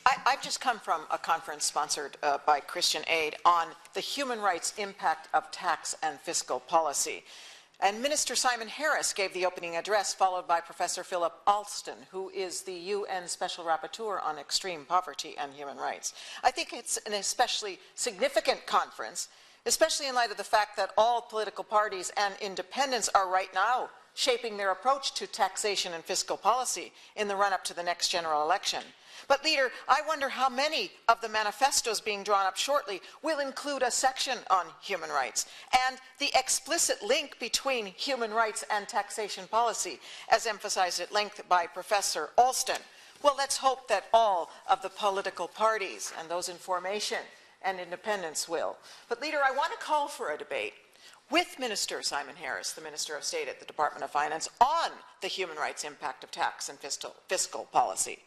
I've just come from a conference sponsored by Christian Aid on the human rights impact of tax and fiscal policy. And Minister Simon Harris gave the opening address, followed by Professor Philip Alston, who is the UN Special Rapporteur on Extreme Poverty and Human Rights. I think it's an especially significant conference, especially in light of the fact that all political parties and independents are right now shaping their approach to taxation and fiscal policy in the run-up to the next general election. But, Leader, I wonder how many of the manifestos being drawn up shortly will include a section on human rights and the explicit link between human rights and taxation policy, as emphasized at length by Professor Alston. Well, let's hope that all of the political parties and those in formation and independents will. But, Leader, I want to call for a debate with Minister Simon Harris, the Minister of State at the Department of Finance, on the human rights impact of tax and fiscal policy.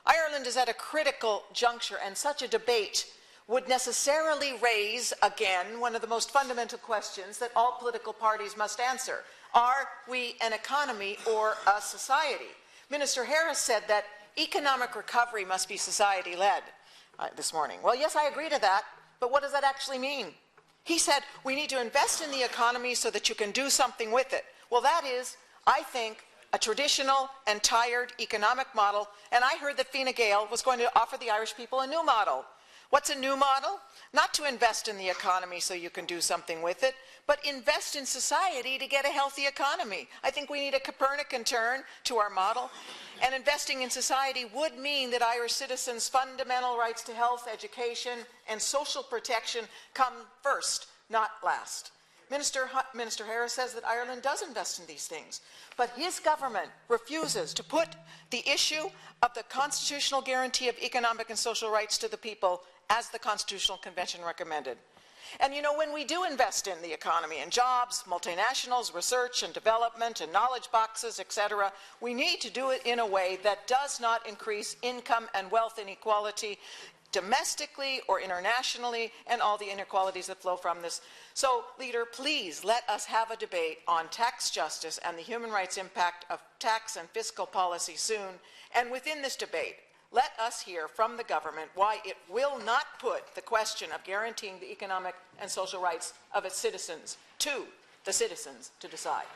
Ireland is at a critical juncture, and such a debate would necessarily raise again one of the most fundamental questions that all political parties must answer. Are we an economy or a society? Minister Harris said that economic recovery must be society-led this morning. Well, yes, I agree to that, but what does that actually mean? He said we need to invest in the economy so that you can do something with it. Well, that is, I think, a traditional and tired economic model, and I heard that Fine Gael was going to offer the Irish people a new model. What's a new model? Not to invest in the economy so you can do something with it, but invest in society to get a healthy economy. I think we need a Copernican turn to our model, and investing in society would mean that Irish citizens' fundamental rights to health, education, and social protection come first, not last. Minister Harris says that Ireland does invest in these things, but his government refuses to put the issue of the constitutional guarantee of economic and social rights to the people as the Constitutional Convention recommended. And you know, when we do invest in the economy and jobs, multinationals, research and development and knowledge boxes, etc., we need to do it in a way that does not increase income and wealth inequality domestically or internationally, and all the inequalities that flow from this. So, Leader, please let us have a debate on tax justice and the human rights impact of tax and fiscal policy soon. And within this debate, let us hear from the government why it will not put the question of guaranteeing the economic and social rights of its citizens to the citizens to decide.